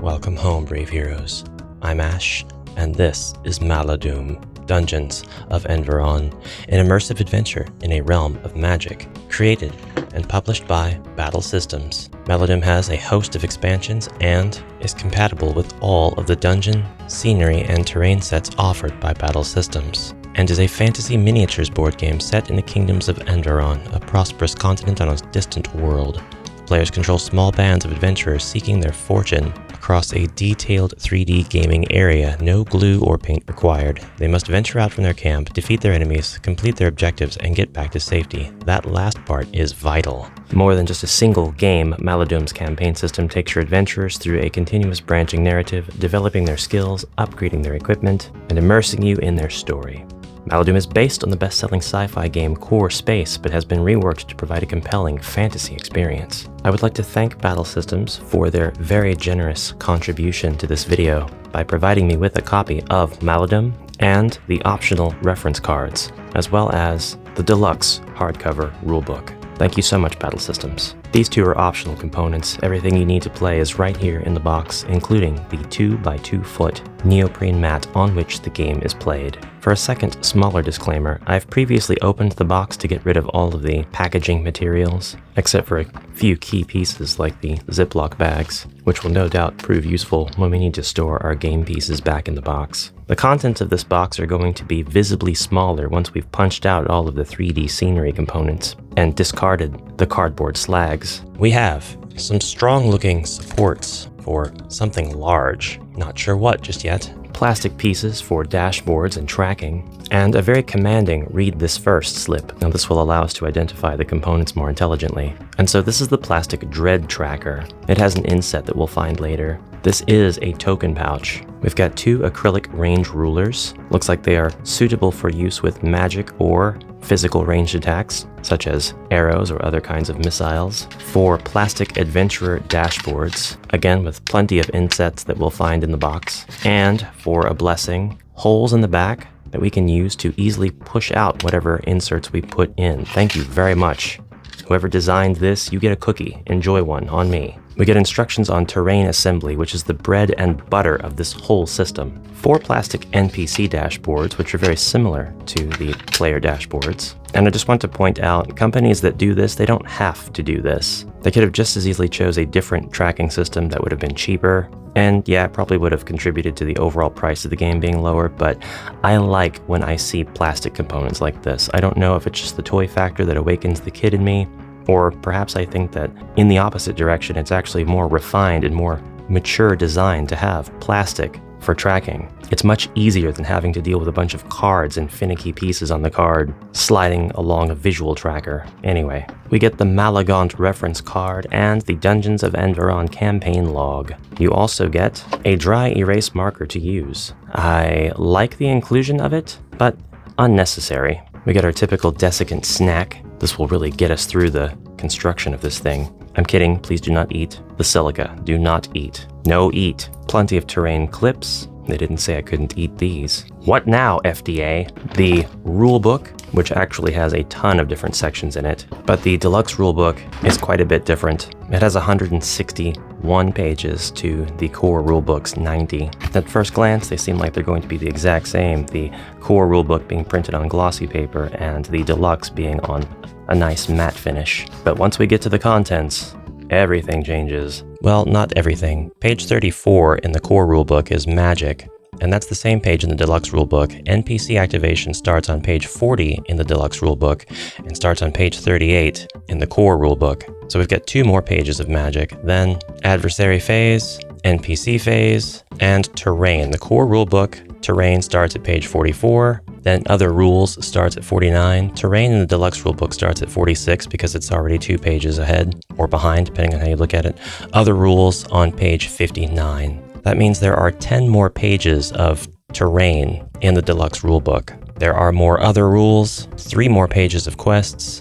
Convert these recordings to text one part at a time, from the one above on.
Welcome home, brave heroes. I'm Ash, and this is Maladum, Dungeons of Enveron, an immersive adventure in a realm of magic, created and published by Battle Systems. Maladum has a host of expansions and is compatible with all of the dungeon, scenery, and terrain sets offered by Battle Systems, and is a fantasy miniatures board game set in the kingdoms of Enveron, a prosperous continent on a distant world. Players control small bands of adventurers seeking their fortune across a detailed 3D gaming area, no glue or paint required. They must venture out from their camp, defeat their enemies, complete their objectives, and get back to safety. That last part is vital. More than just a single game, Maladum's campaign system takes your adventurers through a continuous branching narrative, developing their skills, upgrading their equipment, and immersing you in their story. Maladum is based on the best-selling sci-fi game Core Space, but has been reworked to provide a compelling fantasy experience. I would like to thank Battle Systems for their very generous contribution to this video by providing me with a copy of Maladum and the optional reference cards, as well as the deluxe hardcover rulebook. Thank you so much, Battle Systems. These two are optional components. Everything you need to play is right here in the box, including the 2x2 foot neoprene mat on which the game is played. For a second, smaller disclaimer, I've previously opened the box to get rid of all of the packaging materials, except for a few key pieces like the Ziploc bags, which will no doubt prove useful when we need to store our game pieces back in the box. The contents of this box are going to be visibly smaller once we've punched out all of the 3D scenery components and discarded the cardboard slags. We have some strong-looking supports for something large, not sure what just yet, plastic pieces for dashboards and tracking, and a very commanding read this first slip. Now this will allow us to identify the components more intelligently. And so this is the plastic dread tracker. It has an inset that we'll find later. This is a token pouch. We've got two acrylic range rulers. Looks like they are suitable for use with magic or physical ranged attacks, such as arrows or other kinds of missiles. 4 plastic adventurer dashboards, again with plenty of insets that we'll find in the box. And for a blessing, holes in the back that we can use to easily push out whatever inserts we put in. Thank you very much. Whoever designed this, you get a cookie. Enjoy one on me. We get instructions on terrain assembly, which is the bread and butter of this whole system. 4 plastic NPC dashboards, which are very similar to the player dashboards. And I just want to point out, companies that do this, they don't have to do this. They could have just as easily chose a different tracking system that would have been cheaper. And yeah, it probably would have contributed to the overall price of the game being lower, but I like when I see plastic components like this. I don't know if it's just the toy factor that awakens the kid in me, or perhaps I think that in the opposite direction, it's actually more refined and more mature design to have plastic for tracking. It's much easier than having to deal with a bunch of cards and finicky pieces on the card sliding along a visual tracker. Anyway, we get the Malagant reference card and the Dungeons of Enveron campaign log. You also get a dry erase marker to use. I like the inclusion of it, but unnecessary. We get our typical desiccant snack. This will really get us through the construction of this thing. I'm kidding, please do not eat. The silica, do not eat. No eat. Plenty of terrain clips. They didn't say I couldn't eat these. What now, FDA? The rulebook, which actually has a ton of different sections in it, but the deluxe rulebook is quite a bit different. It has 161 pages to the core rulebook's 90. At first glance, they seem like they're going to be the exact same, the core rulebook being printed on glossy paper and the deluxe being on a nice matte finish. But once we get to the contents, everything changes. Well, not everything. Page 34 in the core rulebook is magic, and that's the same page in the deluxe rulebook. NPC activation starts on page 40 in the deluxe rulebook and starts on page 38 in the core rulebook. So we've got 2 more pages of magic. Then adversary phase, NPC phase, and terrain. The core rulebook, terrain starts at page 44. Then other rules starts at 49. Terrain in the deluxe rulebook starts at 46 because it's already 2 pages ahead or behind, depending on how you look at it. Other rules on page 59. That means there are 10 more pages of terrain in the deluxe rulebook. There are more other rules, 3 more pages of quests,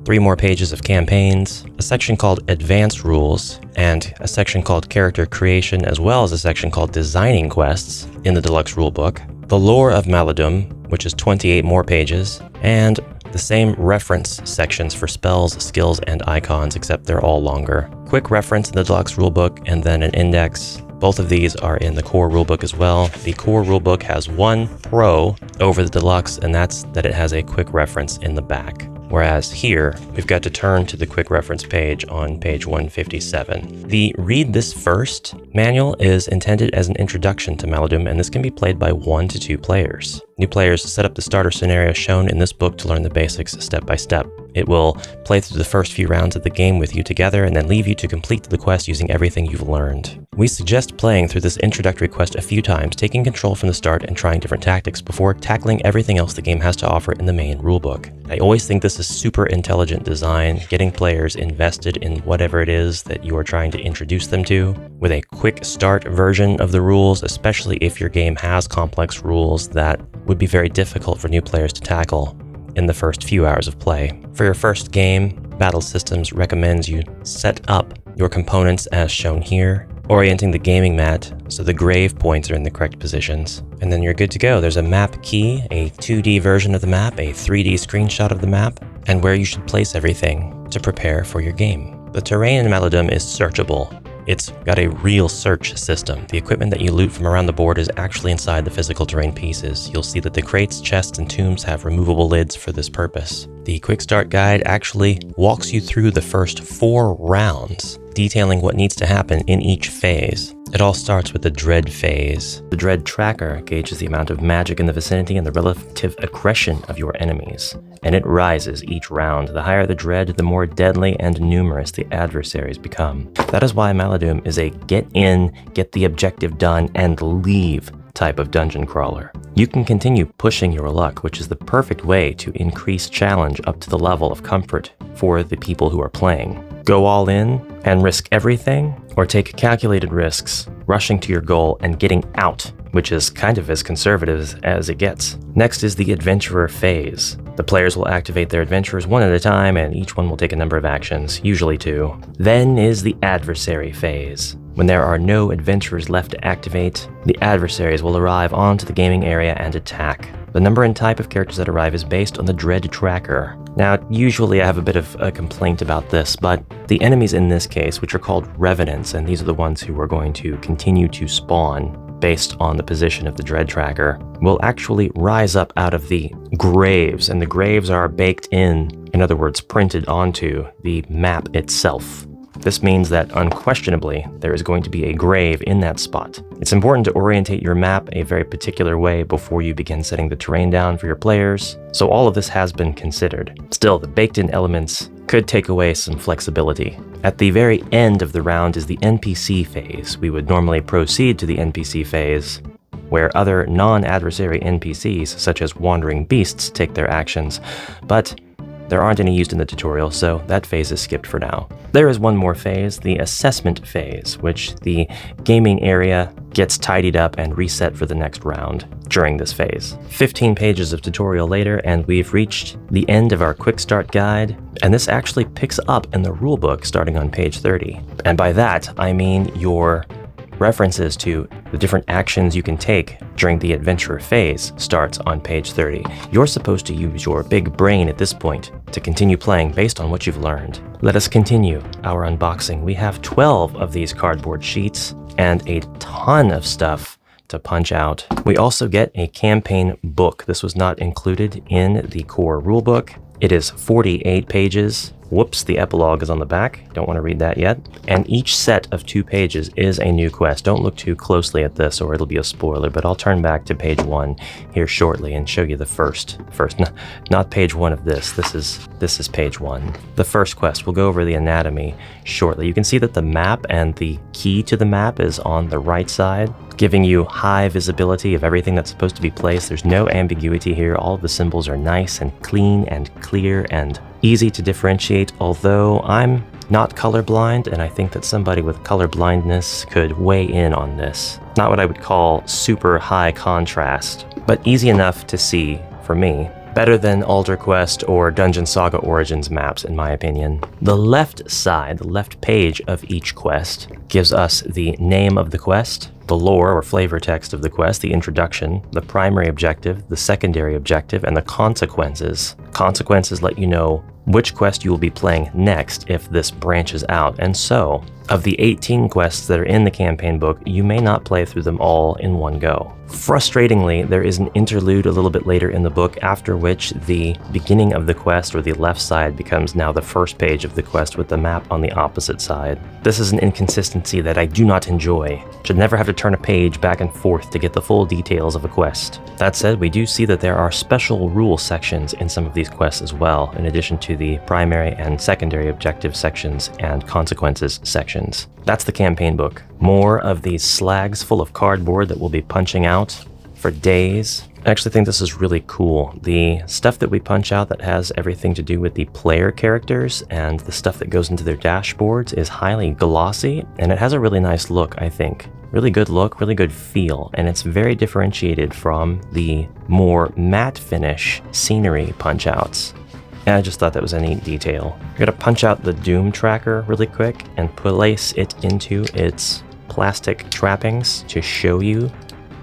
3 more pages of campaigns, a section called Advanced Rules, and a section called Character Creation, as well as a section called Designing Quests in the deluxe rulebook. The Lore of Maladum, which is 28 more pages, and the same reference sections for spells, skills, and icons, except they're all longer. Quick reference in the deluxe rulebook, and then an index, Both of these are in the core rulebook as well. The core rulebook has one pro over the deluxe, and that's that it has a quick reference in the back. Whereas here, we've got to turn to the quick reference page on page 157. The Read This First manual is intended as an introduction to Maladum, and this can be played by 1 to 2 players. New players set up the starter scenario shown in this book to learn the basics step by step. It will play through the first few rounds of the game with you together and then leave you to complete the quest using everything you've learned. We suggest playing through this introductory quest a few times, taking control from the start and trying different tactics before tackling everything else the game has to offer in the main rulebook. I always think this is super intelligent design, getting players invested in whatever it is that you are trying to introduce them to, with a quick start version of the rules, especially if your game has complex rules that would be very difficult for new players to tackle in the first few hours of play. For your first game, Battle Systems recommends you set up your components as shown here, orienting the gaming mat so the grave points are in the correct positions, and then you're good to go. There's a map key, a 2D version of the map, a 3D screenshot of the map, and where you should place everything to prepare for your game. The terrain in Maladum is searchable. It's got a real search system. The equipment that you loot from around the board is actually inside the physical terrain pieces. You'll see that the crates, chests, and tombs have removable lids for this purpose. The Quick Start Guide actually walks you through the first 4 rounds, detailing what needs to happen in each phase. It all starts with the Dread phase. The Dread tracker gauges the amount of magic in the vicinity and the relative aggression of your enemies, and it rises each round. The higher the Dread, the more deadly and numerous the adversaries become. That is why Maladum is a get in, get the objective done, and leave type of dungeon crawler. You can continue pushing your luck, which is the perfect way to increase challenge up to the level of comfort for the people who are playing. Go all in and risk everything, or take calculated risks, rushing to your goal and getting out, which is kind of as conservative as it gets. Next is the Adventurer phase. The players will activate their adventurers one at a time, and each one will take a number of actions, usually 2. Then is the Adversary phase. When there are no adventurers left to activate, the adversaries will arrive onto the gaming area and attack. The number and type of characters that arrive is based on the Dread tracker. Now, usually I have a bit of a complaint about this, but the enemies in this case, which are called Revenants, and these are the ones who are going to continue to spawn based on the position of the Dread tracker, will actually rise up out of the graves, and the graves are baked in other words, printed onto the map itself. This means that unquestionably, there is going to be a grave in that spot. It's important to orientate your map a very particular way before you begin setting the terrain down for your players, so all of this has been considered. Still, the baked-in elements could take away some flexibility. At the very end of the round is the NPC phase. We would normally proceed to the NPC phase, where other non-adversary NPCs, such as wandering beasts, take their actions, but there aren't any used in the tutorial, so that phase is skipped for now. There is one more phase, the assessment phase, which the gaming area gets tidied up and reset for the next round during this phase. 15 pages of tutorial later, and we've reached the end of our quick start guide, and this actually picks up in the rulebook starting on page 30. And by that, I mean your references to the different actions you can take during the adventure phase starts on page 30. You're supposed to use your big brain at this point to continue playing based on what you've learned. Let us continue our unboxing. We have 12 of these cardboard sheets and a ton of stuff to punch out. We also get a campaign book. This was not included in the core rulebook. It is 48 pages. Whoops, the epilogue is on the back. Don't want to read that yet. And each set of 2 pages is a new quest. Don't look too closely at this or it'll be a spoiler, but I'll turn back to page 1 here shortly and show you the first, not page 1 of this. This is page 1. The first quest, we'll go over the anatomy shortly. You can see that the map and the key to the map is on the right side, giving you high visibility of everything that's supposed to be placed. There's no ambiguity here. All of the symbols are nice and clean and clear and easy to differentiate, although I'm not colorblind, and I think that somebody with color blindness could weigh in on this. Not what I would call super high contrast, but easy enough to see for me. Better than Alder Quest or Dungeon Saga Origins maps, in my opinion. The left side, the left page of each quest, gives us the name of the quest, the lore or flavor text of the quest, the introduction, the primary objective, the secondary objective, and the consequences. Consequences let you know which quest you will be playing next if this branches out, and so Of the 18 quests that are in the campaign book, you may not play through them all in one go. Frustratingly, there is an interlude a little bit later in the book, after which the beginning of the quest, or the left side, becomes now the first page of the quest with the map on the opposite side. This is an inconsistency that I do not enjoy. Should never have to turn a page back and forth to get the full details of a quest. That said, we do see that there are special rule sections in some of these quests as well, in addition to the primary and secondary objective sections and consequences sections. That's the campaign book. More of these slags full of cardboard that we'll be punching out for days. I actually think this is really cool. The stuff that we punch out that has everything to do with the player characters and the stuff that goes into their dashboards is highly glossy, and it has a really nice look, I think. Really good look, really good feel, and it's very differentiated from the more matte finish scenery punch outs. And I just thought that was a neat detail. We're gonna punch out the Doom tracker really quick and place it into its plastic trappings to show you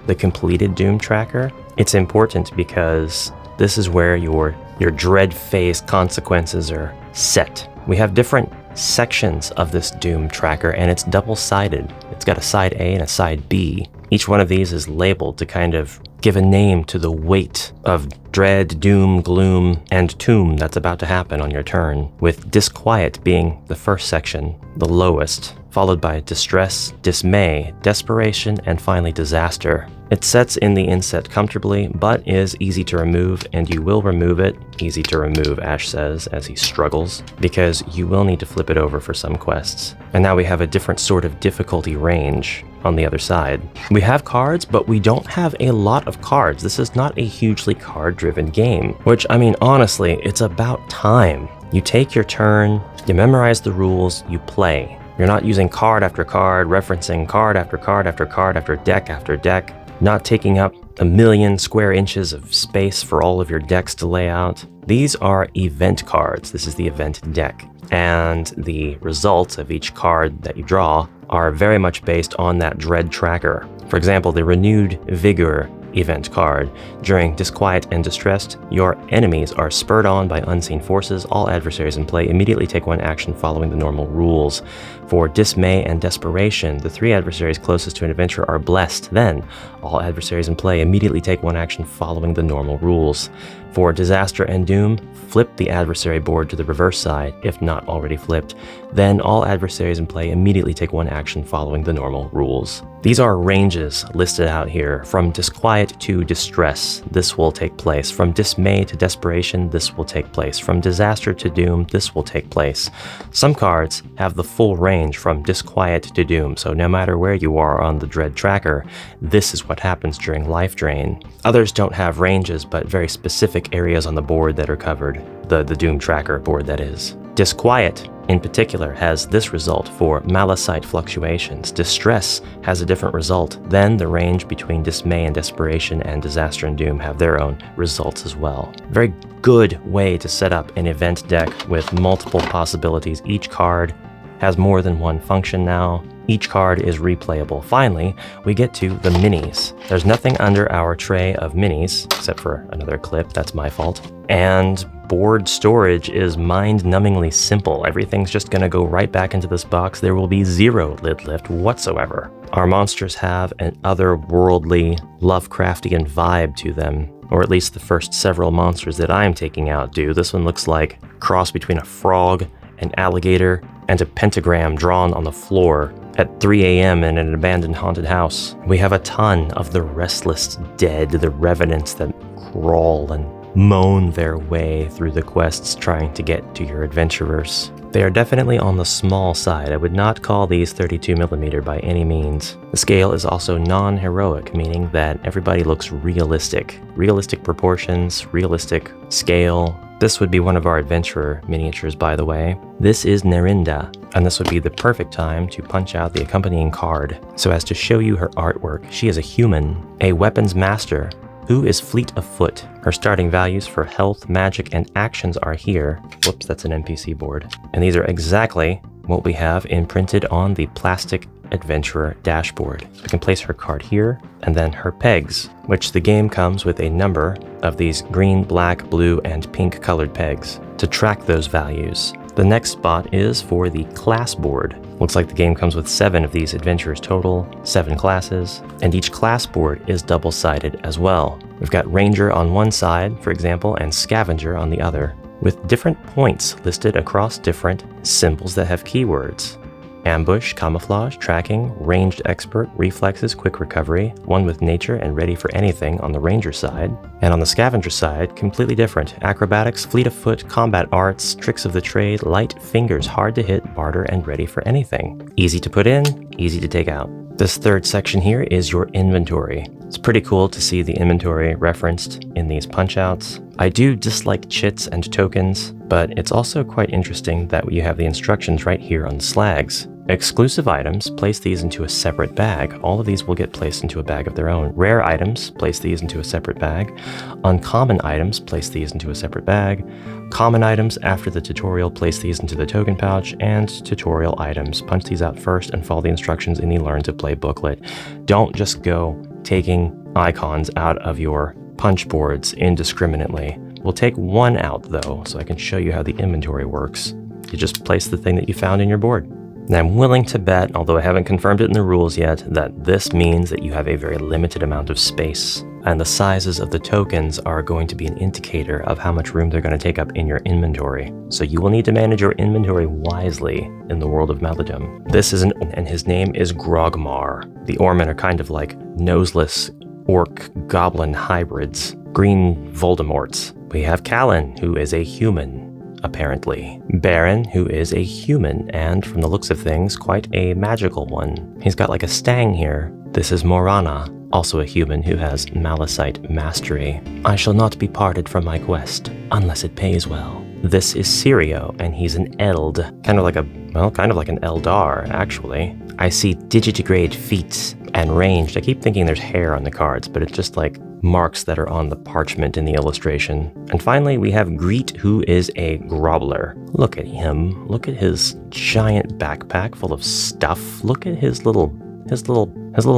the completed Doom tracker. It's important because this is where your dread phase consequences are set. We have different sections of this Doom tracker, and it's double-sided. It's got a side A and a side B. Each one of these is labeled to kind of give a name to the weight of dread, doom, gloom, and tomb that's about to happen on your turn, with disquiet being the first section, the lowest, followed by distress, dismay, desperation, and finally disaster. It sets in the inset comfortably, but is easy to remove, and you will remove it. Easy to remove, Ash says as he struggles, because you will need to flip it over for some quests. And now we have a different sort of difficulty range on the other side. We have cards, but we don't have a lot of cards. This is not a hugely card-driven game, which, I mean, honestly, it's about time. You take your turn, you memorize the rules, you play. You're not using card after card, referencing card after card after card after deck, not taking up a million square inches of space for all of your decks to lay out. These are event cards. This is the event deck. And the results of each card that you draw are very much based on that dread tracker. For example, the Renewed Vigor event card. During disquiet and distressed, your enemies are spurred on by unseen forces. All adversaries in play immediately take one action following the normal rules. For dismay and desperation, the three adversaries closest to an adventurer are blessed. Then, all adversaries in play immediately take one action following the normal rules. For disaster and doom, flip the adversary board to the reverse side, if not already flipped. Then all adversaries in play immediately take one action following the normal rules. These are ranges listed out here. From disquiet to distress, this will take place. From dismay to desperation, this will take place. From disaster to doom, this will take place. Some cards have the full range from disquiet to doom, so no matter where you are on the dread tracker, this is what happens during life drain. Others don't have ranges, but very specific areas on the board that are covered. The doom tracker board, that is. Disquiet, in particular, has this result for Malachite fluctuations. Distress has a different result. Then the range between dismay and desperation and disaster and doom have their own results as well. Very good way to set up an event deck with multiple possibilities. Each card has more than one function now. Each card is replayable. Finally, we get to the minis. There's nothing under our tray of minis, except for another clip, that's my fault. And board storage is mind-numbingly simple. Everything's just gonna go right back into this box. There will be zero lid lift whatsoever. Our monsters have an otherworldly, Lovecraftian vibe to them, or at least the first several monsters that I'm taking out do. This one looks like a cross between a frog, an alligator, and a pentagram drawn on the floor at 3 a.m. in an abandoned haunted house. We have a ton of the restless dead, the revenants that crawl and moan their way through the quests trying to get to your adventurers. They are definitely on the small side. I would not call these 32mm by any means. The scale is also non-heroic, meaning that everybody looks realistic. Realistic proportions, realistic scale. This would be one of our adventurer miniatures, by the way. This is Nerinda, and this would be the perfect time to punch out the accompanying card so as to show you her artwork. She is a human, a weapons master, who is fleet of foot. Her starting values for health, magic, and actions are here. Whoops, that's an NPC board. And these are exactly what we have imprinted on the plastic adventurer dashboard. So we can place her card here, and then her pegs, which the game comes with a number of these green, black, blue, and pink colored pegs to track those values. The next spot is for the class board. Looks like the game comes with 7 of these adventures total, 7 classes, and each class board is double-sided as well. We've got Ranger on one side, for example, and Scavenger on the other, with different points listed across different symbols that have keywords. Ambush, camouflage, tracking, ranged expert, reflexes, quick recovery, one with nature and ready for anything on the Ranger side. And on the Scavenger side, completely different. Acrobatics, fleet of foot, combat arts, tricks of the trade, light fingers, hard to hit, barter, and ready for anything. Easy to put in, easy to take out. This third section here is your inventory. It's pretty cool to see the inventory referenced in these punch-outs. I do dislike chits and tokens, but it's also quite interesting that you have the instructions right here on the slags. Exclusive items, place these into a separate bag. All of these will get placed into a bag of their own. Rare items, place these into a separate bag. Uncommon items, place these into a separate bag. Common items, after the tutorial, place these into the token pouch. And tutorial items, punch these out first and follow the instructions in the Learn to Play booklet. Don't just go taking icons out of your punch boards indiscriminately. We'll take one out though, so I can show you how the inventory works. You just place the thing that you found in your board. And I'm willing to bet, although I haven't confirmed it in the rules yet, that this means that you have a very limited amount of space. And the sizes of the tokens are going to be an indicator of how much room they're going to take up in your inventory. So you will need to manage your inventory wisely in the world of Maladum. This is and his name is Grogmar. The Oormen are kind of like noseless orc goblin hybrids, green Voldemorts. We have Callan, who is a human, apparently. Baron, who is a human, and from the looks of things, quite a magical one. He's got like a stang here. This is Morana, also a human who has Malicite mastery. I shall not be parted from my quest, unless it pays well. This is Sirio, and he's an Eld. Kind of like an Eldar, actually. I see digitigrade feats and ranged. I keep thinking there's hair on the cards, but it's just like marks that are on the parchment in the illustration. And finally, we have Greet, who is a grobbler. Look at him. Look at his giant backpack full of stuff. Look at his little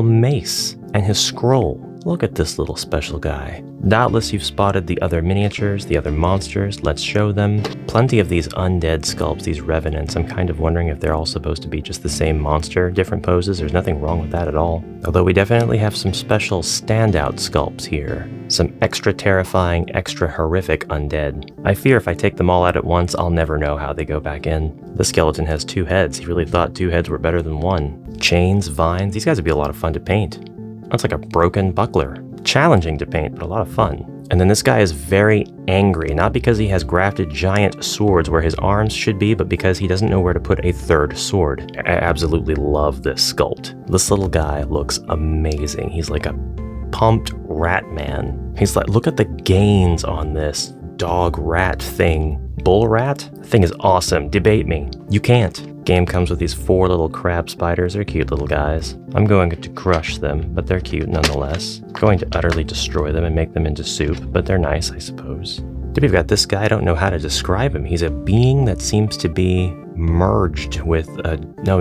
mace and his scroll. Look at this little special guy. Doubtless you've spotted the other miniatures, the other monsters. Let's show them. Plenty of these undead sculpts, these revenants. I'm kind of wondering if they're all supposed to be just the same monster, different poses. There's nothing wrong with that at all. Although we definitely have some special standout sculpts here. Some extra terrifying, extra horrific undead. I fear if I take them all out at once, I'll never know how they go back in. The skeleton has 2 heads. He really thought 2 heads were better than 1. Chains, vines, these guys would be a lot of fun to paint. That's like a broken buckler. Challenging to paint, but a lot of fun. And then this guy is very angry, not because he has grafted giant swords where his arms should be, but because he doesn't know where to put a 3rd sword. I absolutely love this sculpt. This little guy looks amazing. He's like a pumped rat man. He's like, look at the gains on this dog rat thing. Bull rat? Thing is awesome. Debate me. You can't. Game comes with these 4 little crab spiders. They're cute little guys. I'm going to crush them, but they're cute nonetheless. Going to utterly destroy them and make them into soup, but they're nice, I suppose. Then we've got this guy. I don't know how to describe him. He's a being that seems to be merged with a... No,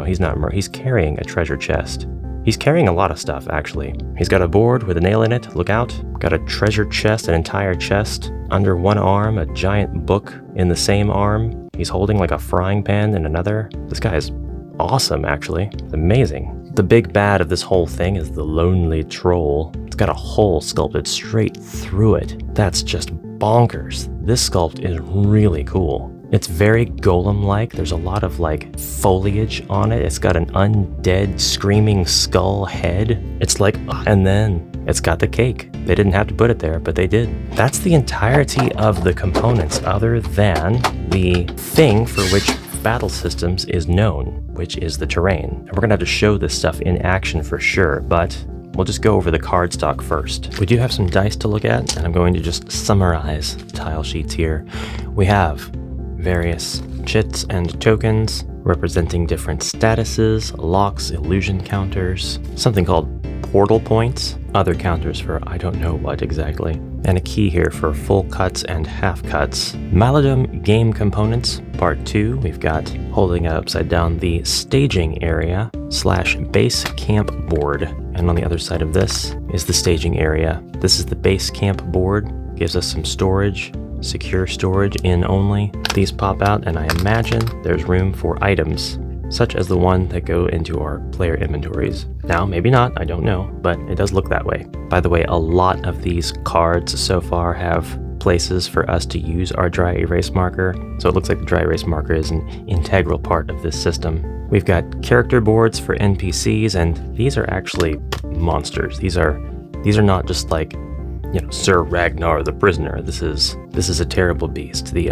he's not merged. He's carrying a treasure chest. He's carrying a lot of stuff, actually. He's got a board with a nail in it. Look out. Got a treasure chest, an entire chest. Under one arm, a giant book in the same arm. He's holding like a frying pan in another. This guy is awesome, actually. It's amazing. The big bad of this whole thing is the lonely troll. It's got a hole sculpted straight through it. That's just bonkers. This sculpt is really cool. It's very golem-like. There's a lot of like foliage on it. It's got an undead screaming skull head. It's like, and then it's got the cake. They didn't have to put it there, but they did. That's the entirety of the components other than the thing for which Battle Systems is known, which is the terrain. And we're gonna have to show this stuff in action for sure, but we'll just go over the cardstock first. We do have some dice to look at, and I'm going to just summarize tile sheets here. We have various chits and tokens representing different statuses, locks, illusion counters, something called portal points, other counters for I don't know what exactly, and a key here for full cuts and half cuts. Maladum game components, part 2, we've got, holding upside down, the staging area / base camp board, and on the other side of this is the staging area. This is the base camp board, gives us some storage, secure storage in only. These pop out, and I imagine there's room for items such as the one that go into our player inventories. Now, maybe not, I don't know, but it does look that way. By the way, a lot of these cards so far have places for us to use our dry erase marker, so it looks like the dry erase marker is an integral part of this system. We've got character boards for NPCs, and these are actually monsters. These are not just like, you know, Sir Ragnar the prisoner. This is a terrible beast. The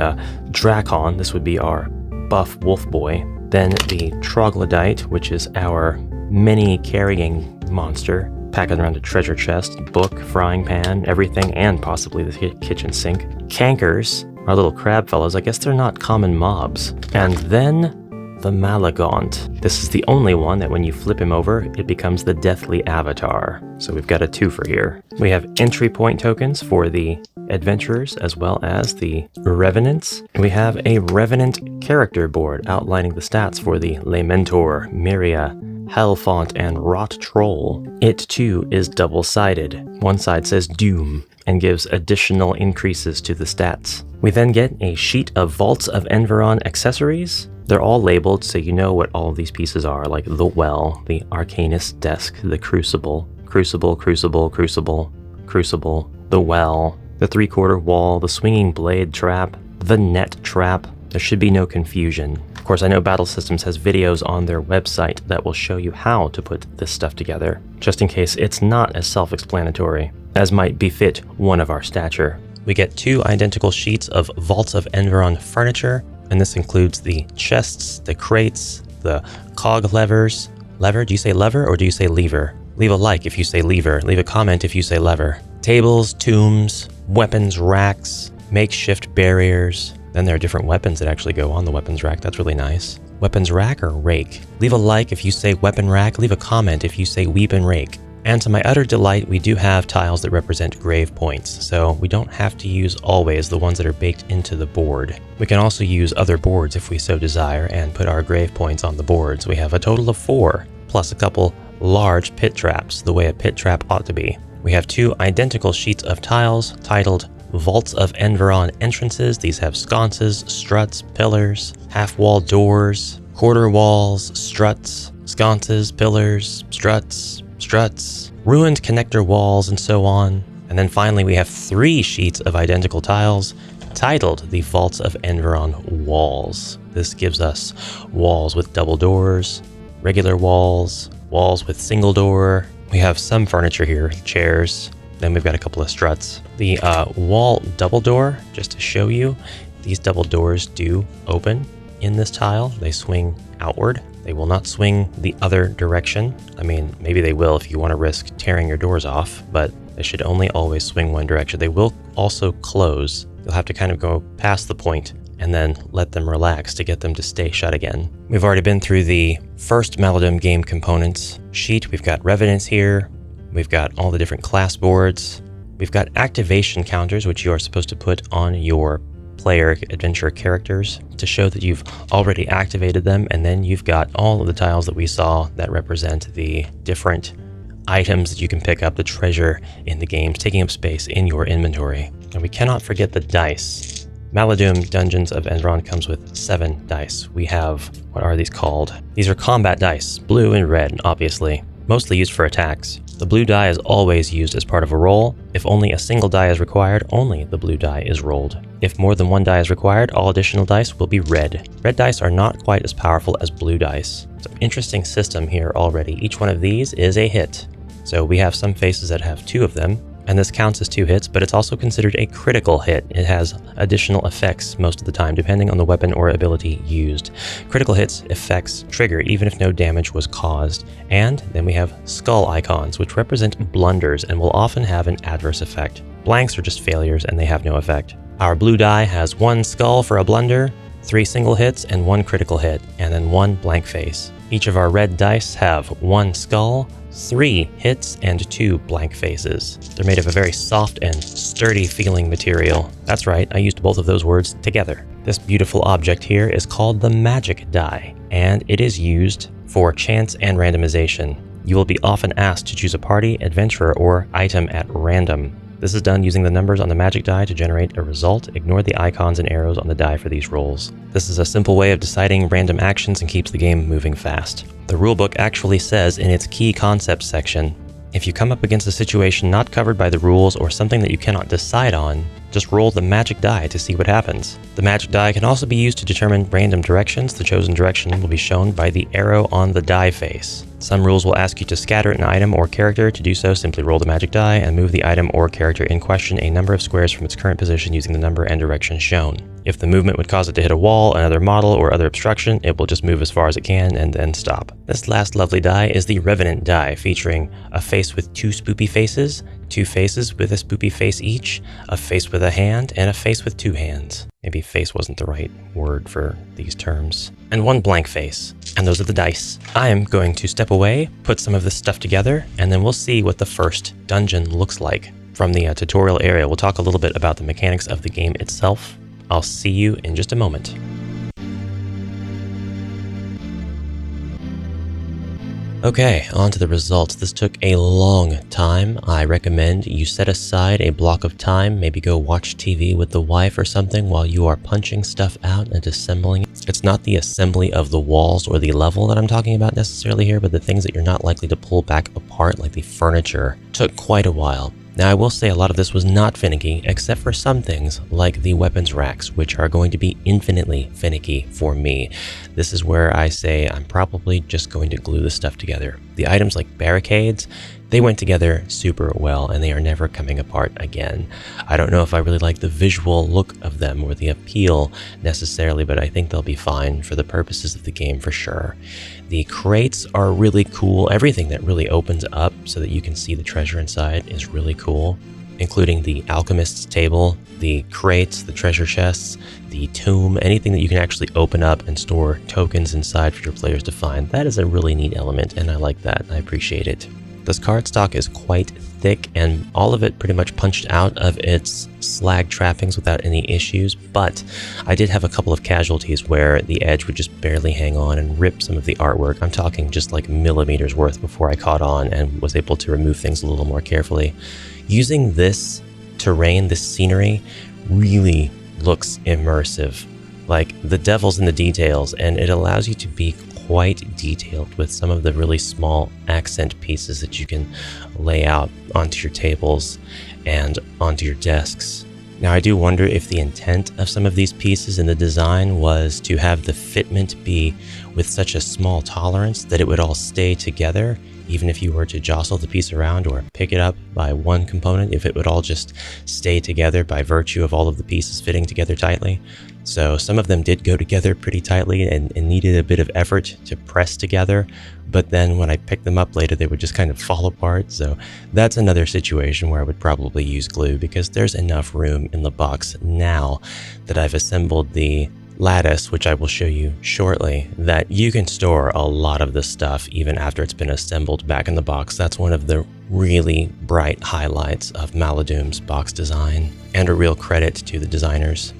Drakon, this would be our buff wolf boy. Then the Troglodyte, which is our mini carrying monster, packing around a treasure chest, book, frying pan, everything, and possibly the kitchen sink. Cankers, our little crab fellows, I guess they're not common mobs. And then the Malagaunt. This is the only one that when you flip him over, it becomes the Deathly Avatar. So we've got a twofer here. We have entry point tokens for the adventurers as well as the revenants. We have a revenant character board outlining the stats for the Lamentor, Myria, Hellfont, and Rot Troll. It too is double-sided. One side says Doom and gives additional increases to the stats. We then get a sheet of Vaults of Enveron accessories. They're all labeled so you know what all of these pieces are, like the Well, the Arcanist Desk, the Crucible, Crucible, Crucible, Crucible, Crucible, the Well, the 3/4 Wall, the Swinging Blade Trap, the Net Trap. There should be no confusion. Of course, I know Battle Systems has videos on their website that will show you how to put this stuff together, just in case it's not as self-explanatory as might befit one of our stature. We get 2 identical sheets of Vaults of Enveron furniture, and this includes the chests, the crates, the cog levers. Lever? Do you say lever or do you say lever? Leave a like if you say lever. Leave a comment if you say lever. Tables, tombs, weapons racks, makeshift barriers. Then there are different weapons that actually go on the weapons rack. That's really nice. Weapons rack or rake? Leave a like if you say weapon rack. Leave a comment if you say weep and rake. And to my utter delight, we do have tiles that represent grave points, so we don't have to use always the ones that are baked into the board. We can also use other boards if we so desire and put our grave points on the boards. We have a total of 4, plus a couple large pit traps, the way a pit trap ought to be. We have 2 identical sheets of tiles titled Vaults of Enveron entrances. These have sconces, struts, pillars, half-wall doors, quarter walls, struts, sconces, pillars, struts, ruined connector walls, and so on. And then finally we have 3 sheets of identical tiles titled the Vaults of Enveron walls. This gives us walls with double doors, regular walls, walls with single door. We have some furniture here, chairs. Then we've got a couple of struts. The wall double door, just to show you, these double doors do open in this tile. They swing outward. They will not swing the other direction. I mean, maybe they will if you want to risk tearing your doors off, but they should only always swing one direction. They will also close. You'll have to kind of go past the point and then let them relax to get them to stay shut again. We've already been through the first Maladum game components sheet. We've got revenants here. We've got all the different class boards. We've got activation counters, which you are supposed to put on your player adventure characters to show that you've already activated them. And then you've got all of the tiles that we saw that represent the different items that you can pick up, the treasure in the games, taking up space in your inventory. And we cannot forget the dice. Maladum Dungeons of Enveron comes with 7 dice. We have, what are these called? These are combat dice, blue and red, obviously, mostly used for attacks. The blue die is always used as part of a roll. If only a single die is required, only the blue die is rolled. If more than 1 die is required, all additional dice will be red. Red dice are not quite as powerful as blue dice. It's an interesting system here already. Each one of these is a hit. So we have some faces that have 2 of them, and this counts as 2 hits, but it's also considered a critical hit. It has additional effects most of the time, depending on the weapon or ability used. Critical hits effects trigger even if no damage was caused. And then we have skull icons, which represent blunders and will often have an adverse effect. Blanks are just failures and they have no effect. Our blue die has 1 skull for a blunder, 3 single hits, and 1 critical hit, and then 1 blank face. Each of our red dice have 1 skull, 3 hits, and 2 blank faces. They're made of a very soft and sturdy feeling material. That's right, I used both of those words together. This beautiful object here is called the magic die, and it is used for chance and randomization. You will be often asked to choose a party, adventurer, or item at random. This is done using the numbers on the magic die to generate a result. Ignore the icons and arrows on the die for these rolls. This is a simple way of deciding random actions and keeps the game moving fast. The rulebook actually says in its key concepts section, if you come up against a situation not covered by the rules or something that you cannot decide on, just roll the magic die to see what happens. The magic die can also be used to determine random directions. The chosen direction will be shown by the arrow on the die face. Some rules will ask you to scatter an item or character. To do so, simply roll the magic die and move the item or character in question a number of squares from its current position using the number and direction shown. If the movement would cause it to hit a wall, another model, or other obstruction, it will just move as far as it can and then stop. This last lovely die is the Revenant die, featuring a face with 2 spoopy faces, 2 faces with a spoopy face each, a face with a hand, and a face with 2 hands. Maybe face wasn't the right word for these terms. And 1 blank face. And those are the dice. I am going to step away, put some of this stuff together, and then we'll see what the first dungeon looks like. From the tutorial area, we'll talk a little bit about the mechanics of the game itself. I'll see you in just a moment. Okay, on to the results. This took a long time. I recommend you set aside a block of time, maybe go watch TV with the wife or something while you are punching stuff out and assembling it. It's not the assembly of the walls or the level that I'm talking about necessarily here, but the things that you're not likely to pull back apart, like the furniture. Took quite a while. Now, I will say a lot of this was not finicky, except for some things like the weapons racks, which are going to be infinitely finicky for me. This is where I say I'm probably just going to glue the stuff together. The items like barricades, they went together super well and they are never coming apart again. I don't know if I really like the visual look of them or the appeal necessarily, but I think they'll be fine for the purposes of the game for sure. The crates are really cool. Everything that really opens up so that you can see the treasure inside is really cool, including the alchemist's table, the crates, the treasure chests, the tomb, anything that you can actually open up and store tokens inside for your players to find. That is a really neat element, and I like that. I appreciate it. This cardstock is quite thick, and all of it pretty much punched out of its slag trappings without any issues, but I did have a couple of casualties where the edge would just barely hang on and rip some of the artwork. I'm talking just like millimeters worth before I caught on and was able to remove things a little more carefully. Using this terrain, this scenery, really looks immersive. Like, the devil's in the details, and it allows you to be quite detailed with some of the really small accent pieces that you can lay out onto your tables and onto your desks. Now, I do wonder if the intent of some of these pieces in the design was to have the fitment be with such a small tolerance that it would all stay together, even if you were to jostle the piece around or pick it up by one component, if it would all just stay together by virtue of all of the pieces fitting together tightly. So some of them did go together pretty tightly and needed a bit of effort to press together, but then when I picked them up later, they would just kind of fall apart. So that's another situation where I would probably use glue, because there's enough room in the box now that I've assembled the lattice, which I will show you shortly, that you can store a lot of this stuff even after it's been assembled back in the box. That's one of the really bright highlights of Maladum's box design, and a real credit to the designers.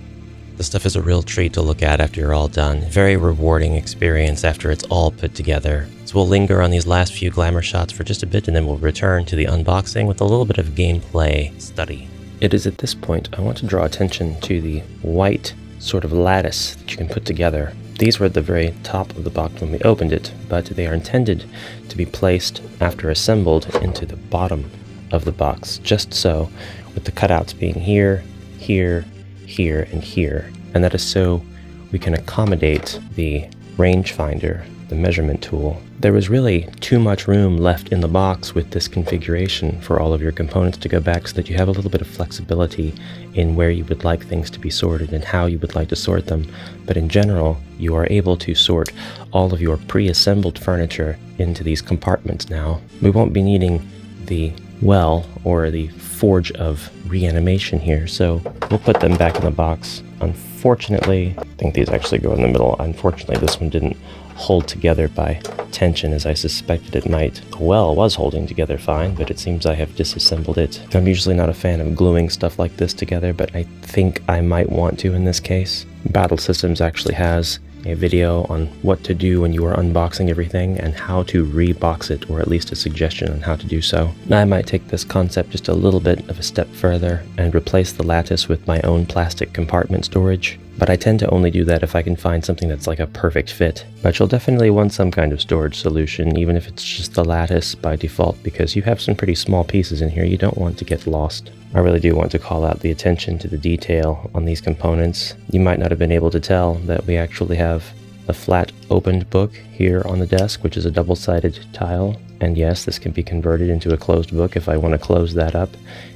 This stuff is a real treat to look at after you're all done. Very rewarding experience after it's all put together. So we'll linger on these last few glamour shots for just a bit, and then we'll return to the unboxing with a little bit of gameplay study. It is at this point I want to draw attention to the white sort of lattice that you can put together. These were at the very top of the box when we opened it, but they are intended to be placed after assembled into the bottom of the box, just so, with the cutouts being here, here, here, and here. And that is so we can accommodate the rangefinder, the measurement tool. There was really too much room left in the box with this configuration for all of your components to go back, so that you have a little bit of flexibility in where you would like things to be sorted and how you would like to sort them. But in general, you are able to sort all of your pre-assembled furniture into these compartments now. We won't be needing the well or the forge of reanimation here, so we'll put them back in the box. Unfortunately, I think these actually go in the middle. Unfortunately, this one didn't hold together by tension as I suspected it might. The well was holding together fine, but it seems I have disassembled it. I'm usually not a fan of gluing stuff like this together, but I think I might want to in this case. Battle Systems actually has a video on what to do when you are unboxing everything and how to rebox it, or at least a suggestion on how to do so. I might take this concept just a little bit of a step further and replace the lattice with my own plastic compartment storage. But I tend to only do that if I can find something that's like a perfect fit. But you'll definitely want some kind of storage solution, even if it's just the lattice by default, because you have some pretty small pieces in here you don't want to get lost. I really do want to call out the attention to the detail on these components. You might not have been able to tell that we actually have a flat opened book here on the desk, which is a double-sided tile. And yes, this can be converted into a closed book if I want to close that up.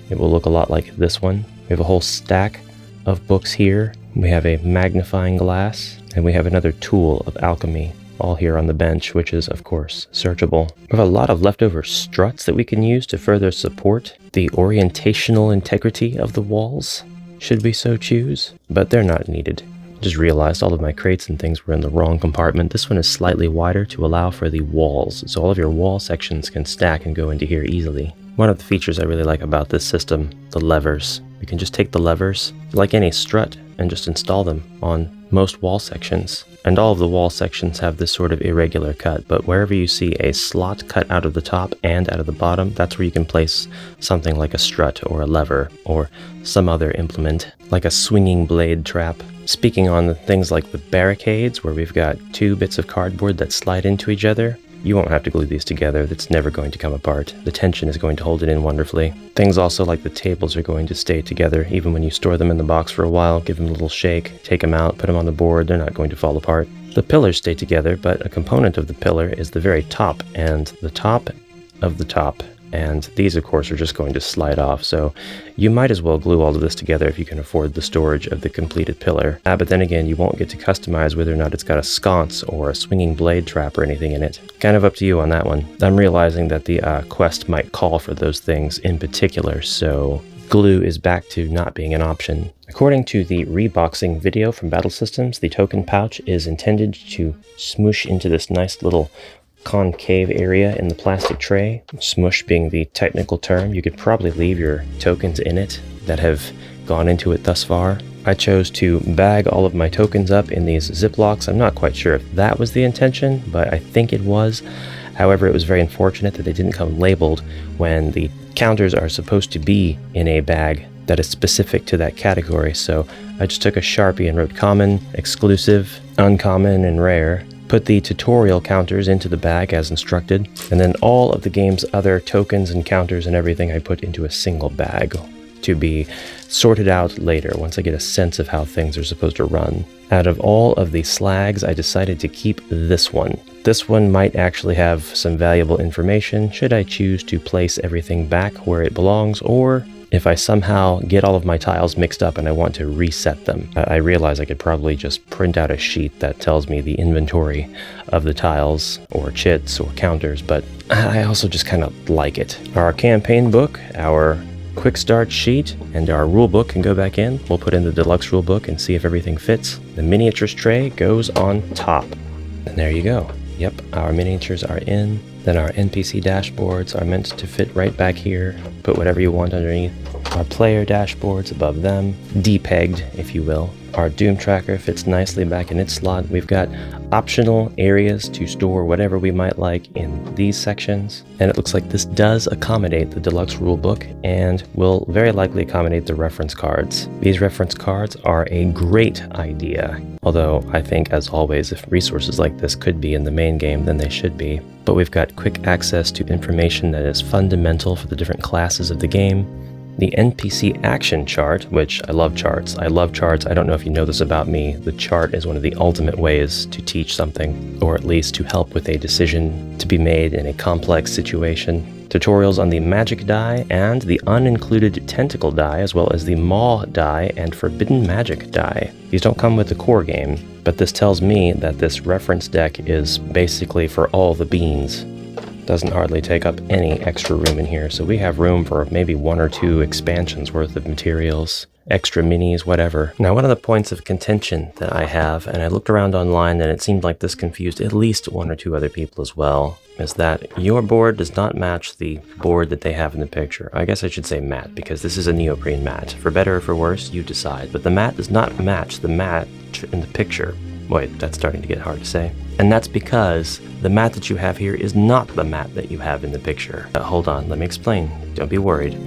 It will look a lot like this one. We have a whole stack of books here. We have a magnifying glass, and we have another tool of alchemy all here on the bench, which is, of course, searchable. We have a lot of leftover struts that we can use to further support the orientational integrity of the walls, should we so choose, but they're not needed. Just realized all of my crates and things were in the wrong compartment. This one is slightly wider to allow for the walls, so all of your wall sections can stack and go into here easily. One of the features I really like about this system, the levers. You can just take the levers, like any strut, and just install them on most wall sections. And all of the wall sections have this sort of irregular cut, but wherever you see a slot cut out of the top and out of the bottom, that's where you can place something like a strut or a lever or some other implement, like a swinging blade trap. Speaking on things like the barricades, where we've got two bits of cardboard that slide into each other, you won't have to glue these together. That's never going to come apart. The tension is going to hold it in wonderfully. Things also like the tables are going to stay together even when you store them in the box for a while. Give them a little shake, take them out, put them on the board. They're not going to fall apart. The pillars stay together, but a component of the pillar is the very top and the top of the top. And these, of course, are just going to slide off, so you might as well glue all of this together if you can afford the storage of the completed pillar. But then again, you won't get to customize whether or not it's got a sconce or a swinging blade trap or anything in it. Kind of up to you on that one. I'm realizing that the quest might call for those things in particular, so glue is back to not being an option. According to the reboxing video from Battle Systems, the token pouch is intended to smoosh into this nice little concave area in the plastic tray. Smush being the technical term. You could probably leave your tokens in it that have gone into it thus far. I chose to bag all of my tokens up in these Ziplocs. I'm not quite sure if that was the intention, but I think it was. However, it was very unfortunate that they didn't come labeled when the counters are supposed to be in a bag that is specific to that category. So I just took a Sharpie and wrote common, exclusive, uncommon, and rare. Put the tutorial counters into the bag as instructed, and then all of the game's other tokens and counters and everything I put into a single bag to be sorted out later once I get a sense of how things are supposed to run. Out of all of the slags, I decided to keep this one. This one might actually have some valuable information should I choose to place everything back where it belongs, or if I somehow get all of my tiles mixed up and I want to reset them. I realize I could probably just print out a sheet that tells me the inventory of the tiles or chits or counters, but I also just kind of like it. Our campaign book, our quick start sheet, and our rulebook can go back in. We'll put in the deluxe rulebook and see if everything fits. The miniatures tray goes on top. And there you go. Yep, our miniatures are in. Then our NPC dashboards are meant to fit right back here. Put whatever you want underneath. Our player dashboards above them, depegged, if you will. Our Doom tracker fits nicely back in its slot. We've got optional areas to store whatever we might like in these sections. And it looks like this does accommodate the deluxe rulebook and will very likely accommodate the reference cards. These reference cards are a great idea. Although I think, as always, if resources like this could be in the main game, then they should be. But we've got quick access to information that is fundamental for the different classes of the game. The NPC action chart, which I love charts. I love charts. I don't know if you know this about me. The chart is one of the ultimate ways to teach something, or at least to help with a decision to be made in a complex situation. Tutorials on the magic die and the unincluded tentacle die, as well as the maw die and forbidden magic die. These don't come with the core game, but this tells me that this reference deck is basically for all the beans. Doesn't hardly take up any extra room in here, so we have room for maybe 1 or 2 expansions worth of materials, extra minis, whatever. Now, one of the points of contention that I have, and I looked around online and it seemed like this confused at least 1 or 2 other people as well, is that your board does not match the board that they have in the picture. I guess I should say mat, because this is a neoprene mat. For better or for worse, you decide. But the mat does not match the mat in the picture. Wait, that's starting to get hard to say. And that's because the mat that you have here is not the mat that you have in the picture. Hold on, let me explain. Don't be worried.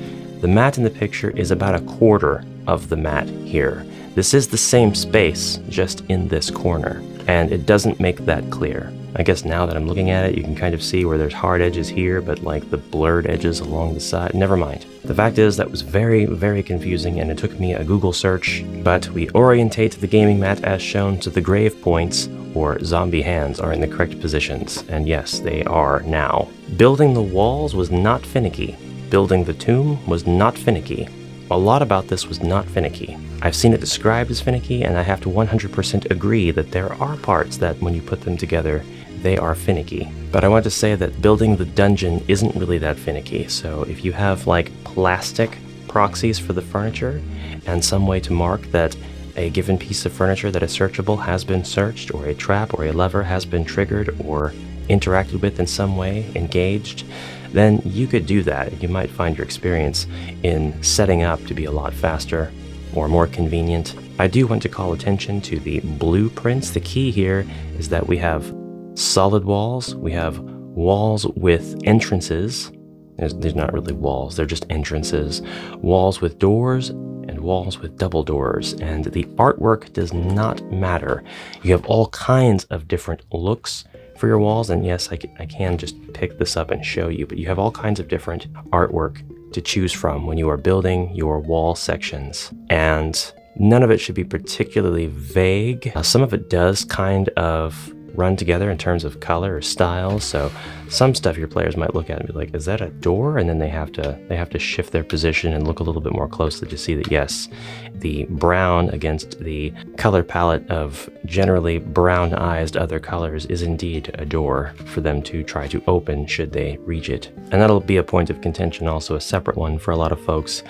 The mat in the picture is about a quarter of the mat here. This is the same space, just in this corner, and it doesn't make that clear. I guess now that I'm looking at it, you can kind of see where there's hard edges here, but like the blurred edges along the side. Never mind. The fact is that was very, very confusing, and it took me a Google search, but we orientate the gaming mat as shown so the grave points, or zombie hands, are in the correct positions, and yes, they are now. Building the walls was not finicky. Building the tomb was not finicky. A lot about this was not finicky. I've seen it described as finicky, and I have to 100% agree that there are parts that, when you put them together, they are finicky. But I want to say that building the dungeon isn't really that finicky, so if you have like plastic proxies for the furniture, and some way to mark that a given piece of furniture that is searchable has been searched, or a trap or a lever has been triggered or interacted with in some way, engaged, then you could do that. You might find your experience in setting up to be a lot faster or more convenient. I do want to call attention to the blueprints. The key here is that we have solid walls, we have walls with entrances. There's not really walls, they're just entrances. Walls with doors and walls with double doors. And the artwork does not matter. You have all kinds of different looks for your walls, and yes, I can just pick this up and show you, but you have all kinds of different artwork to choose from when you are building your wall sections, and none of it should be particularly vague. Some of it does kind of run together in terms of color or style, so some stuff your players might look at and be like, is that a door? And then they have to shift their position and look a little bit more closely to see that yes, the brown against the color palette of generally brown-eyed other colors is indeed a door for them to try to open should they reach it. And that'll be a point of contention, also a separate one for a lot of folks.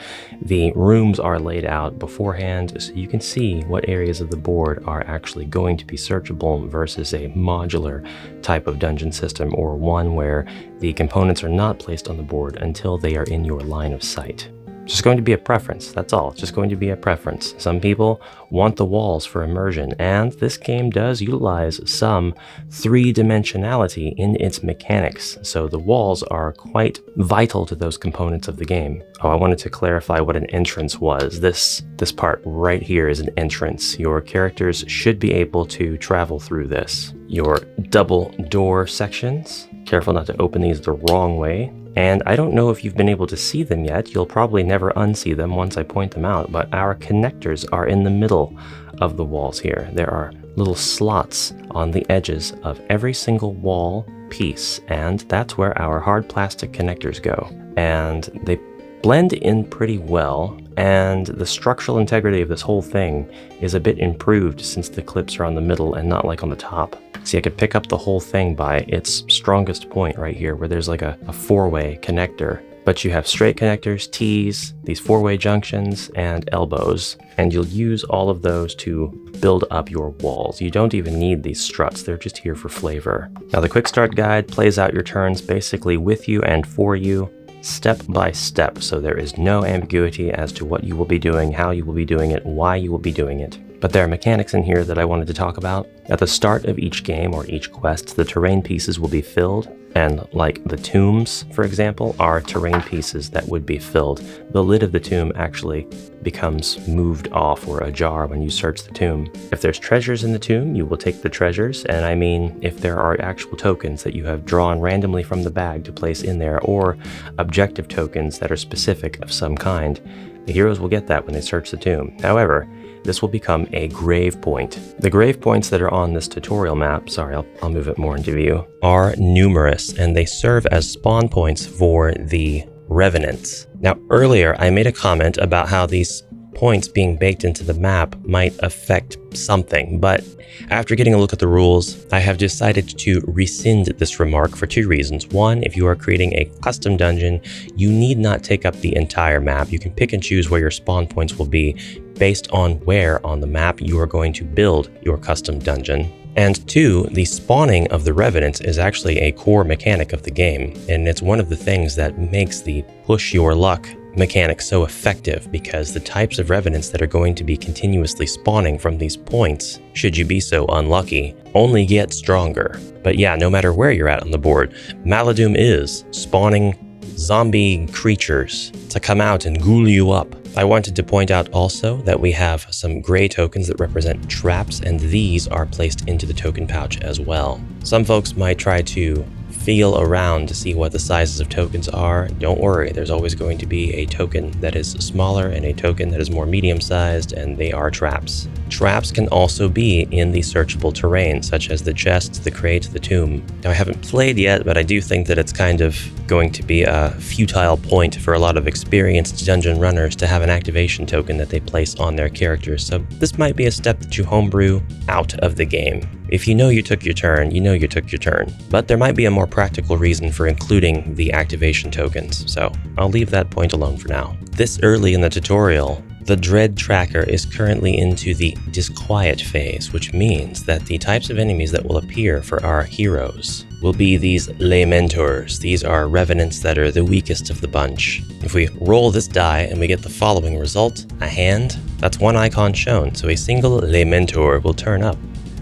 The rooms are laid out beforehand so you can see what areas of the board are actually going to be searchable versus a modular type of dungeon system, or one where the components are not placed on the board until they are in your line of sight. Just going to be a preference, that's all. It's just going to be a preference. Some people want the walls for immersion, and this game does utilize some three-dimensionality in its mechanics, so the walls are quite vital to those components of the game. Oh, I wanted to clarify what an entrance was. This part right here is an entrance. Your characters should be able to travel through this. Your double door sections, careful not to open these the wrong way. And I don't know if you've been able to see them yet. You'll probably never unsee them once I point them out, but our connectors are in the middle of the walls here. There are little slots on the edges of every single wall piece, and that's where our hard plastic connectors go. And they blend in pretty well, and the structural integrity of this whole thing is a bit improved since the clips are on the middle and not like on the top. See, I could pick up the whole thing by its strongest point right here, where there's like a four-way connector. But you have straight connectors, T's, these four-way junctions, and elbows, and you'll use all of those to build up your walls. You don't even need these struts, they're just here for flavor. Now the quick start guide plays out your turns basically with you and for you, step by step, so there is no ambiguity as to what you will be doing, how you will be doing it, why you will be doing it. But there are mechanics in here that I wanted to talk about. At the start of each game or each quest, the terrain pieces will be filled, and like the tombs, for example, are terrain pieces that would be filled. The lid of the tomb actually becomes moved off or ajar when you search the tomb. If there's treasures in the tomb, you will take the treasures, and I mean if there are actual tokens that you have drawn randomly from the bag to place in there, or objective tokens that are specific of some kind, the heroes will get that when they search the tomb. However, this will become a grave point. The grave points that are on this tutorial map, sorry, I'll move it more into view, are numerous, and they serve as spawn points for the revenants. Now, earlier I made a comment about how these points being baked into the map might affect something, but after getting a look at the rules, I have decided to rescind this remark for two reasons. One, if you are creating a custom dungeon, you need not take up the entire map. You can pick and choose where your spawn points will be based on where on the map you are going to build your custom dungeon. And two, the spawning of the revenants is actually a core mechanic of the game, and it's one of the things that makes the push your luck mechanic so effective because the types of revenants that are going to be continuously spawning from these points, should you be so unlucky, only get stronger. But yeah, no matter where you're at on the board, Maladum is spawning zombie creatures to come out and ghoul you up. I wanted to point out also that we have some gray tokens that represent traps, and these are placed into the token pouch as well. Some folks might try to feel around to see what the sizes of tokens are. Don't worry, there's always going to be a token that is smaller and a token that is more medium-sized, and they are traps. Traps can also be in the searchable terrain, such as the chest, the crate, the tomb. Now, I haven't played yet, but I do think that it's kind of going to be a futile point for a lot of experienced dungeon runners to have an activation token that they place on their characters, so this might be a step that you homebrew out of the game. If you know you took your turn, you know you took your turn. But there might be a more practical reason for including the activation tokens, so I'll leave that point alone for now. This early in the tutorial, the Dread Tracker is currently into the Disquiet phase, which means that the types of enemies that will appear for our heroes will be these Lamentors. These are revenants that are the weakest of the bunch. If we roll this die and we get the following result, a hand, that's one icon shown, so a single Lamentor will turn up.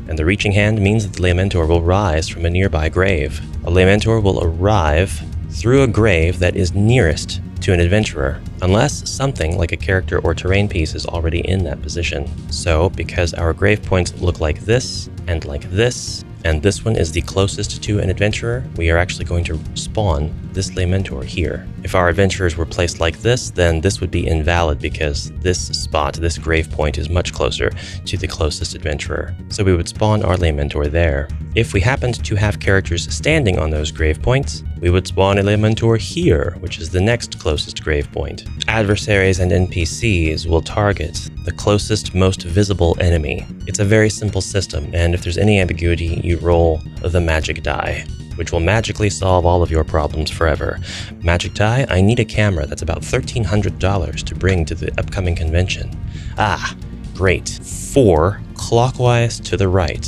And the reaching hand means that the Lamentor will rise from a nearby grave. A Lamentor will arrive through a grave that is nearest to an adventurer, unless something like a character or terrain piece is already in that position. So, because our grave points look like this, and this one is the closest to an adventurer, we are actually going to spawn this Lamentor here. If our adventurers were placed like this, then this would be invalid because this spot, this grave point, is much closer to the closest adventurer. So we would spawn our Lamentor there. If we happened to have characters standing on those grave points, we would spawn a Lamentor here, which is the next closest grave point. Adversaries and NPCs will target the closest, most visible enemy. It's a very simple system, and if there's any ambiguity, you roll the magic die, which will magically solve all of your problems forever. Magic die, I need a camera that's about $1,300 to bring to the upcoming convention. Ah, great. 4 clockwise to the right.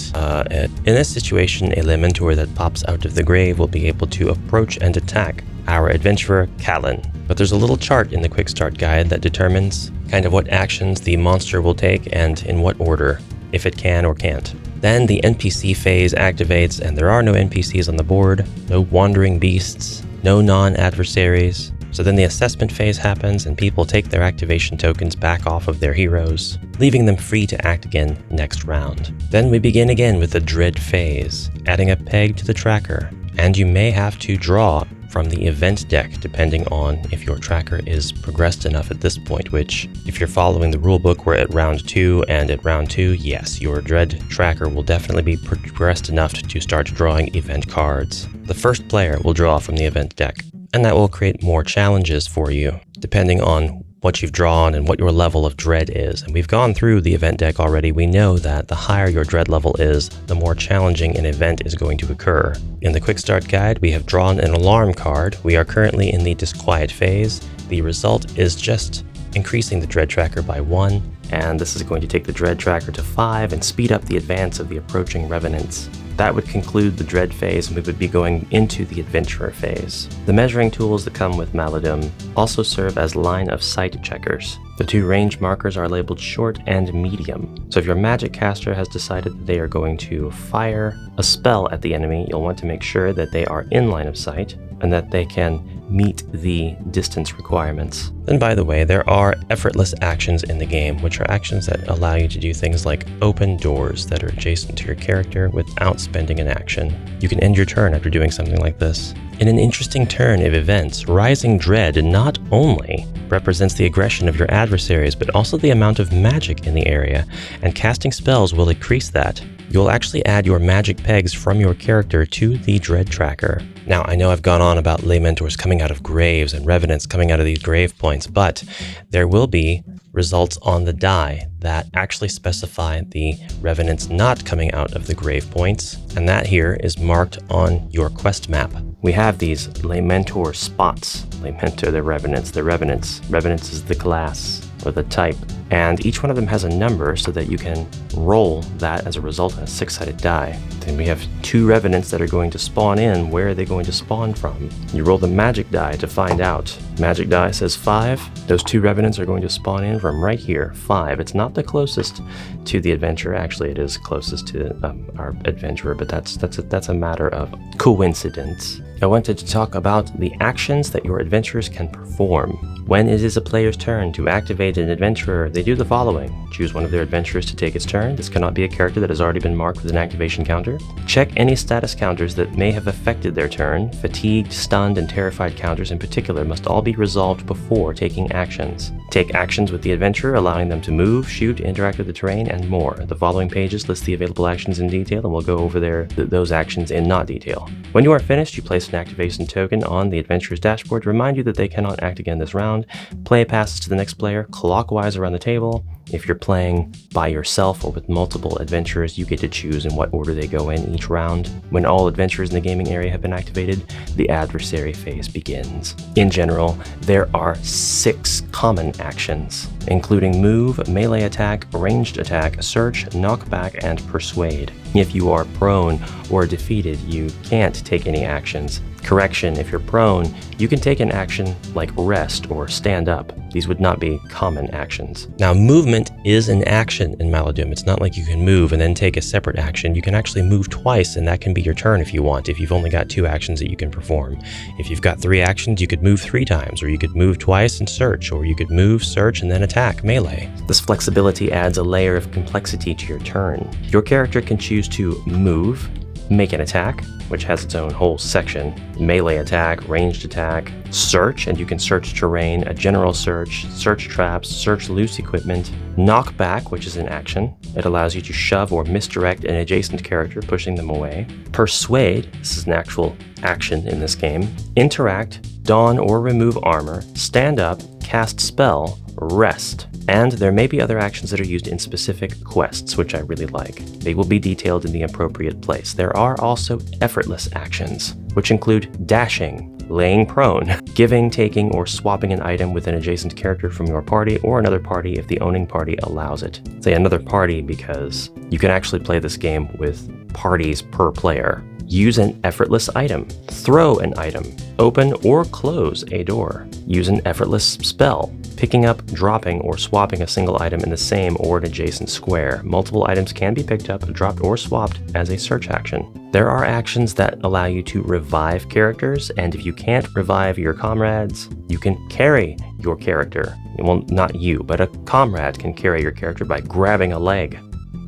In this situation, a Lamentor that pops out of the grave will be able to approach and attack our adventurer, Callan. But there's a little chart in the quick start guide that determines kind of what actions the monster will take and in what order, if it can or can't. Then the NPC phase activates, and there are no NPCs on the board, no wandering beasts, no non-adversaries. So then the assessment phase happens, and people take their activation tokens back off of their heroes, leaving them free to act again next round. Then we begin again with the Dread phase, adding a peg to the tracker, and you may have to draw from the event deck depending on if your tracker is progressed enough at this point, which, if you're following the rulebook, we're at round 2, and at round 2, yes, your Dread tracker will definitely be progressed enough to start drawing event cards. The first player will draw from the event deck, and that will create more challenges for you, depending on what you've drawn and what your level of dread is. And we've gone through the event deck already. We know that the higher your dread level is, the more challenging an event is going to occur. In the quick start guide, we have drawn an alarm card. We are currently in the disquiet phase. The result is just increasing the dread tracker by 1, and this is going to take the dread tracker to 5 and speed up the advance of the approaching revenants. That would conclude the Dread phase, and we would be going into the Adventurer phase. The measuring tools that come with Maladum also serve as line of sight checkers. The 2 range markers are labeled short and medium. So if your magic caster has decided that they are going to fire a spell at the enemy, you'll want to make sure that they are in line of sight and that they can meet the distance requirements. And by the way, there are effortless actions in the game, which are actions that allow you to do things like open doors that are adjacent to your character without spending an action. You can end your turn after doing something like this. In an interesting turn of events, Rising Dread not only represents the aggression of your adversaries, but also the amount of magic in the area, and casting spells will increase that. You'll actually add your magic pegs from your character to the Dread tracker. Now, I know I've gone on about Lamentors coming out of graves and Revenants coming out of these grave points, but there will be results on the die that actually specify the Revenants not coming out of the grave points, and that here is marked on your quest map. We have these Lamentor spots. Lamentor, they're Revenants, they're Revenants. Revenants is the class or the type, and each one of them has a number so that you can roll that as a result on a 6-sided die. Then we have 2 revenants that are going to spawn in. Where are they going to spawn from? You roll the magic die to find out. Magic die says 5. Those 2 revenants are going to spawn in from right here, 5. It's not the closest to the adventurer. Actually, it is closest to our adventurer, but that's a matter of coincidence. I wanted to talk about the actions that your adventurers can perform. When it is a player's turn to activate an adventurer, they do the following. Choose one of their adventurers to take its turn. This cannot be a character that has already been marked with an activation counter. Check any status counters that may have affected their turn. Fatigued, stunned, and terrified counters in particular must all be resolved before taking actions. Take actions with the adventurer, allowing them to move, shoot, interact with the terrain, and more. The following pages list the available actions in detail, and we'll go over those actions in not detail. When you are finished, you place an activation token on the adventurer's dashboard to remind you that they cannot act again this round. Play passes to the next player clockwise around the table. If you're playing by yourself or with multiple adventurers, you get to choose in what order they go in each round. When all adventurers in the gaming area have been activated, the adversary phase begins. In general, there are 6 common actions, including move, melee attack, ranged attack, search, knockback, and persuade. If you are prone or defeated, you can't take any actions. Correction, if you're prone, you can take an action like rest or stand up. These would not be common actions. Now, movement is an action in Maladum. It's not like you can move and then take a separate action. You can actually move twice, and that can be your turn if you want, if you've only got 2 actions that you can perform. If you've got 3 actions, you could move 3 times, or you could move twice and search, or you could move, search, and then attack, melee. This flexibility adds a layer of complexity to your turn. Your character can choose to move, make an attack, which has its own whole section, melee attack, ranged attack, search, and you can search terrain, a general search, search traps, search loose equipment, knockback, which is an action. It allows you to shove or misdirect an adjacent character, pushing them away. Persuade, this is an actual action in this game. Interact, don or remove armor, stand up, cast spell, rest. And there may be other actions that are used in specific quests, which I really like. They will be detailed in the appropriate place. There are also effortless actions, which include dashing, laying prone, giving, taking, or swapping an item with an adjacent character from your party or another party if the owning party allows it. Say another party because you can actually play this game with parties per player. Use an effortless item. Throw an item. Open or close a door. Use an effortless spell. Picking up, dropping, or swapping a single item in the same or an adjacent square. Multiple items can be picked up, dropped, or swapped as a search action. There are actions that allow you to revive characters, and if you can't revive your comrades, you can carry your character. Well, not you, but a comrade can carry your character by grabbing a leg.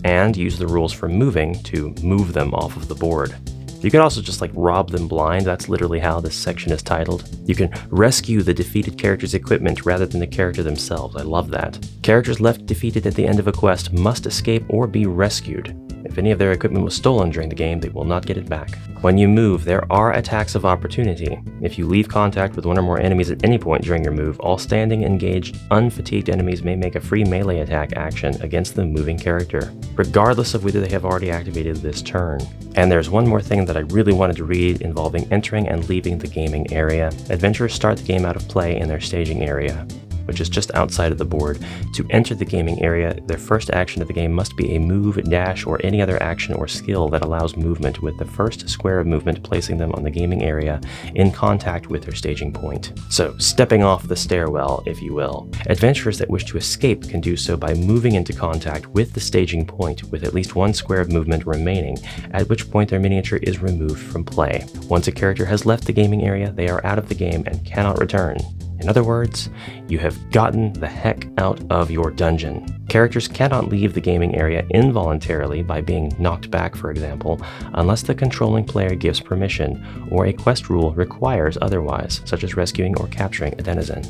And use the rules for moving to move them off of the board. You can also just rob them blind. That's literally how this section is titled. You can rescue the defeated character's equipment rather than the character themselves. I love that. Characters left defeated at the end of a quest must escape or be rescued. If any of their equipment was stolen during the game, they will not get it back. When you move, there are attacks of opportunity. If you leave contact with one or more enemies at any point during your move, all standing, engaged, unfatigued enemies may make a free melee attack action against the moving character, regardless of whether they have already activated this turn. And there's one more thing that I really wanted to read involving entering and leaving the gaming area. Adventurers start the game out of play in their staging area, which is just outside of the board. To enter the gaming area, their first action of the game must be a move, dash, or any other action or skill that allows movement, with the first square of movement placing them on the gaming area in contact with their staging point. So, stepping off the stairwell, if you will. Adventurers that wish to escape can do so by moving into contact with the staging point with at least 1 square of movement remaining, at which point their miniature is removed from play. Once a character has left the gaming area, they are out of the game and cannot return. In other words, you have gotten the heck out of your dungeon. Characters cannot leave the gaming area involuntarily by being knocked back, for example, unless the controlling player gives permission or a quest rule requires otherwise, such as rescuing or capturing a denizen.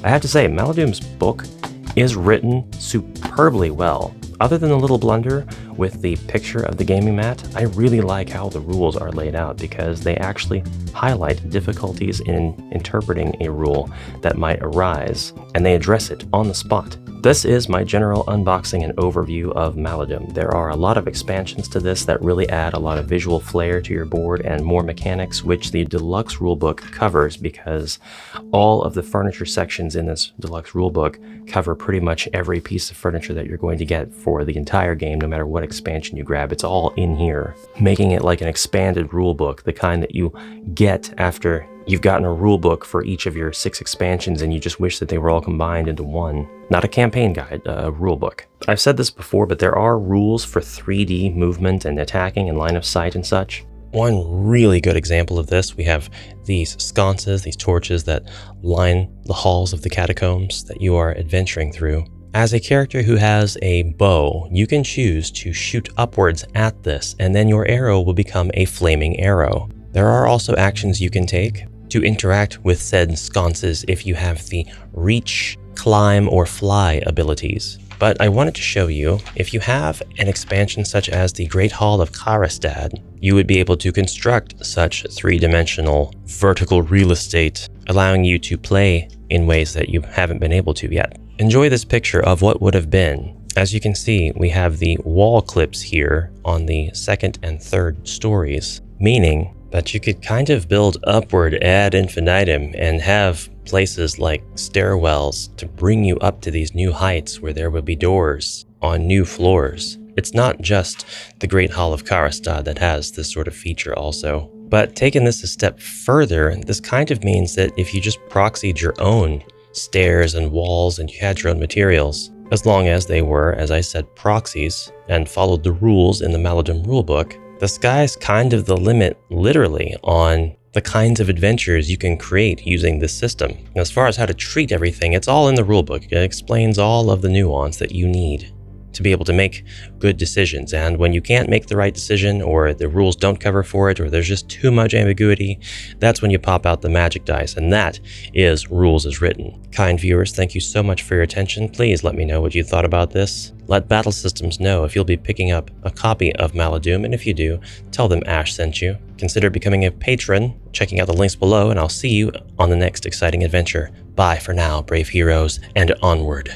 I have to say, Maladum's book is written superbly well. Other than the little blunder with the picture of the gaming mat, I really like how the rules are laid out because they actually highlight difficulties in interpreting a rule that might arise, and they address it on the spot. This is my general unboxing and overview of Maladum. There are a lot of expansions to this that really add a lot of visual flair to your board and more mechanics, which the deluxe rulebook covers, because all of the furniture sections in this deluxe rulebook cover pretty much every piece of furniture that you're going to get for the entire game, no matter what expansion you grab. It's all in here, making it like an expanded rulebook, the kind that you get after you've gotten a rulebook for each of your 6 expansions and you just wish that they were all combined into one. Not a campaign guide, a rulebook. I've said this before, but there are rules for 3D movement and attacking and line of sight and such. One really good example of this, we have these sconces, these torches that line the halls of the catacombs that you are adventuring through. As a character who has a bow, you can choose to shoot upwards at this, and then your arrow will become a flaming arrow. There are also actions you can take to interact with said sconces if you have the reach, climb, or fly abilities. But I wanted to show you, if you have an expansion such as the Great Hall of Karastad, you would be able to construct such 3-dimensional vertical real estate, allowing you to play in ways that you haven't been able to yet. Enjoy this picture of what would have been. As you can see, we have the wall clips here on the 2nd and 3rd stories, meaning that you could kind of build upward ad infinitum and have places like stairwells to bring you up to these new heights where there will be doors on new floors. It's not just the Great Hall of Karastad that has this sort of feature also. But taking this a step further, this kind of means that if you just proxied your own stairs and walls and you had your own materials, as long as they were, as I said, proxies and followed the rules in the Maladum rulebook, the sky's kind of the limit, literally, on the kinds of adventures you can create using this system. And as far as how to treat everything, it's all in the rulebook. It explains all of the nuance that you need to be able to make good decisions. And when you can't make the right decision, or the rules don't cover for it, or there's just too much ambiguity, that's when you pop out the magic dice, and that is rules as written. Kind viewers, thank you so much for your attention. Please let me know what you thought about this. Let Battle Systems know if you'll be picking up a copy of Maladum, and if you do, tell them Ash sent you. Consider becoming a patron, checking out the links below, and I'll see you on the next exciting adventure. Bye for now, brave heroes, and onward.